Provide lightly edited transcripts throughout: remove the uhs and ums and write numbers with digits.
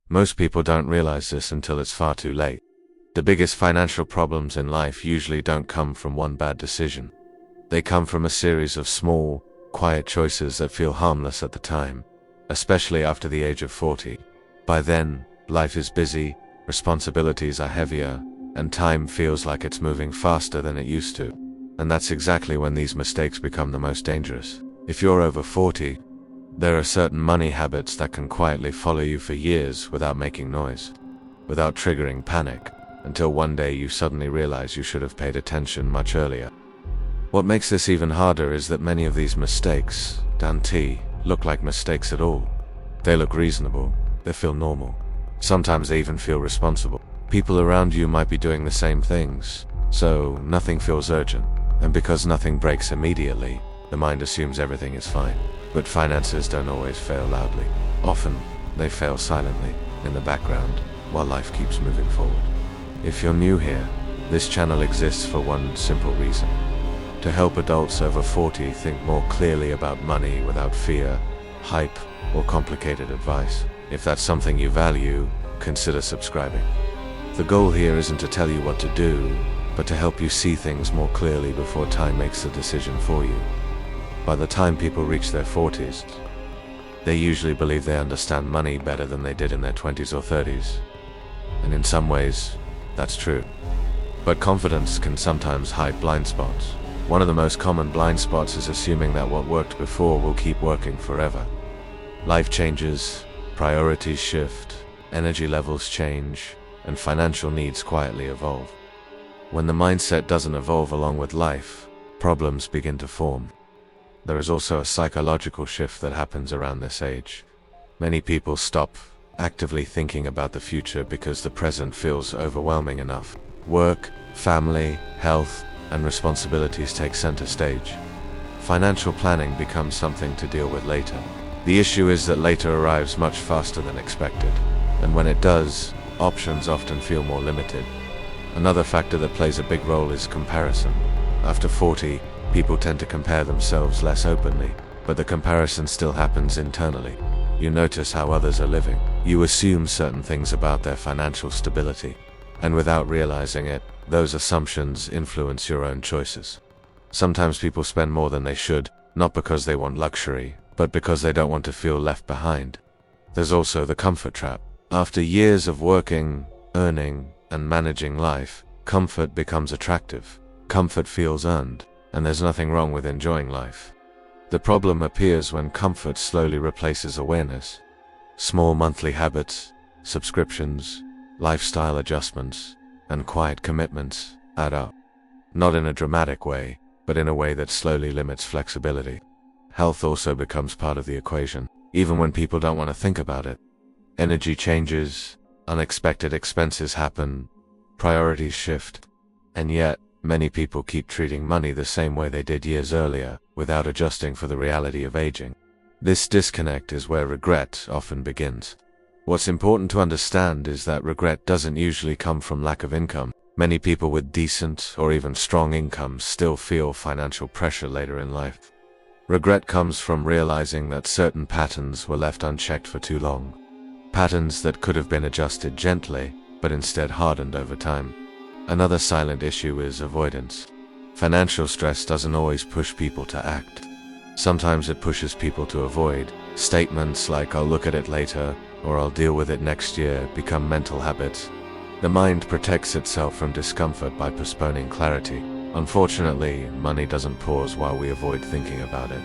Most people don't realize this until it's far too late. The biggest financial problems in life usually don't come from one bad decision. They come from a series of small, quiet choices that feel harmless at the time, especially after the age of 40. By then, life is busy, responsibilities are heavier, and time feels like it's moving faster than it used to. And that's exactly when these mistakes become the most dangerous. If you're over 40, there are certain money habits that can quietly follow you for years without making noise, without triggering panic, until one day you suddenly realize you should have paid attention much earlier. What makes this even harder is that many of these mistakes don't look like mistakes at all. They look reasonable, they feel normal. Sometimes they even feel responsible. People around you might be doing the same things, so nothing feels urgent. And because nothing breaks immediately, the mind assumes everything is fine. But finances don't always fail loudly. Often, they fail silently, in the background, while life keeps moving forward. If you're new here, this channel exists for one simple reason: to help adults over 40 think more clearly about money without fear, hype, or complicated advice. If that's something you value, consider subscribing. The goal here isn't to tell you what to do, but to help you see things more clearly before time makes the decision for you. By the time people reach their 40s, they usually believe they understand money better than they did in their 20s or 30s. And in some ways, that's true. But confidence can sometimes hide blind spots. One of the most common blind spots is assuming that what worked before will keep working forever. Life changes, priorities shift, energy levels change, and financial needs quietly evolve. When the mindset doesn't evolve along with life, problems begin to form. There is also a psychological shift that happens around this age. Many people stop actively thinking about the future because the present feels overwhelming enough. Work, family, health, and responsibilities take center stage. Financial planning becomes something to deal with later. The issue is that later arrives much faster than expected, and when it does, options often feel more limited. Another factor that plays a big role is comparison. After 40, people tend to compare themselves less openly, but the comparison still happens internally. You notice how others are living. You assume certain things about their financial stability, and without realizing it, those assumptions influence your own choices. Sometimes people spend more than they should, not because they want luxury, but because they don't want to feel left behind. There's also the comfort trap. After years of working, earning, and managing life, comfort becomes attractive. Comfort feels earned, and there's nothing wrong with enjoying life. The problem appears when comfort slowly replaces awareness. Small monthly habits, subscriptions, lifestyle adjustments, and quiet commitments add up. Not in a dramatic way, but in a way that slowly limits flexibility. Health also becomes part of the equation, even when people don't want to think about it. Energy changes, unexpected expenses happen, priorities shift, and yet, many people keep treating money the same way they did years earlier, without adjusting for the reality of aging. This disconnect is where regret often begins. What's important to understand is that regret doesn't usually come from lack of income. Many people with decent or even strong incomes still feel financial pressure later in life. Regret comes from realizing that certain patterns were left unchecked for too long. Patterns that could have been adjusted gently, but instead hardened over time. Another silent issue is avoidance. Financial stress doesn't always push people to act. Sometimes it pushes people to avoid. Statements like "I'll look at it later" or "I'll deal with it next year" become mental habits. The mind protects itself from discomfort by postponing clarity. Unfortunately, money doesn't pause while we avoid thinking about it.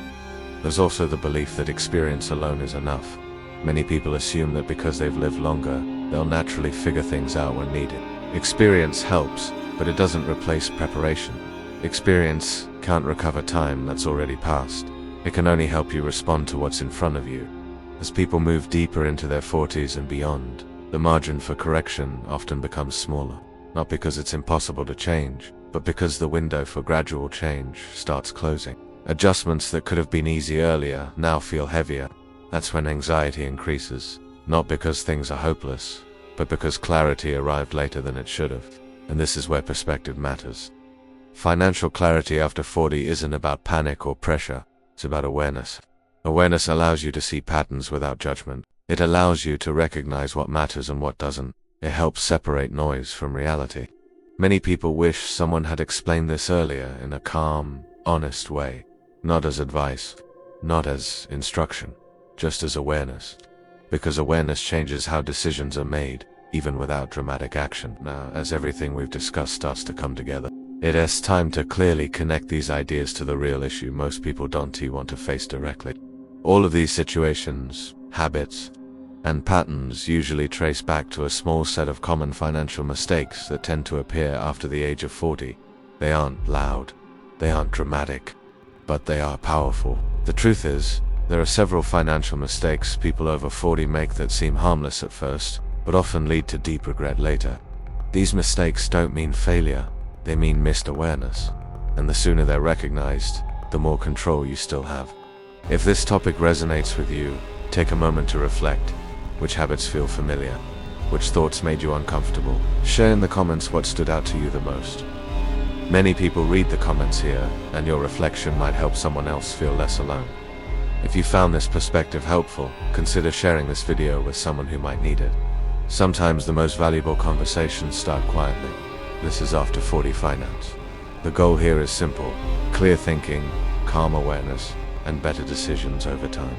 There's also the belief that experience alone is enough. Many people assume that because they've lived longer, they'll naturally figure things out when needed. Experience helps, but it doesn't replace preparation. Experience can't recover time that's already passed. It can only help you respond to what's in front of you. As people move deeper into their 40s and beyond, the margin for correction often becomes smaller. Not because it's impossible to change, but because the window for gradual change starts closing. Adjustments that could have been easy earlier now feel heavier. That's when anxiety increases, not because things are hopeless, but because clarity arrived later than it should have. And this is where perspective matters. Financial clarity after 40 isn't about panic or pressure, it's about awareness. Awareness allows you to see patterns without judgment. It allows you to recognize what matters and what doesn't. It helps separate noise from reality. Many people wish someone had explained this earlier in a calm, honest way. Not as advice, not as instruction, just as awareness. Because awareness changes how decisions are made, even without dramatic action. Now, as everything we've discussed starts to come together, it is time to clearly connect these ideas to the real issue most people don't want to face directly. All of these situations, habits, and patterns usually trace back to a small set of common financial mistakes that tend to appear after the age of 40. They aren't loud, they aren't dramatic, but they are powerful. The truth is, there are several financial mistakes people over 40 make that seem harmless at first, but often lead to deep regret later. These mistakes don't mean failure, they mean missed awareness. And the sooner they're recognized, the more control you still have. If this topic resonates with you, take a moment to reflect. Which habits feel familiar? Which thoughts made you uncomfortable? Share in the comments what stood out to you the most. Many people read the comments here, and your reflection might help someone else feel less alone. If you found this perspective helpful, consider sharing this video with someone who might need it. Sometimes the most valuable conversations start quietly. This is After 40 Finance. The goal here is simple: clear thinking, calm awareness, and better decisions over time.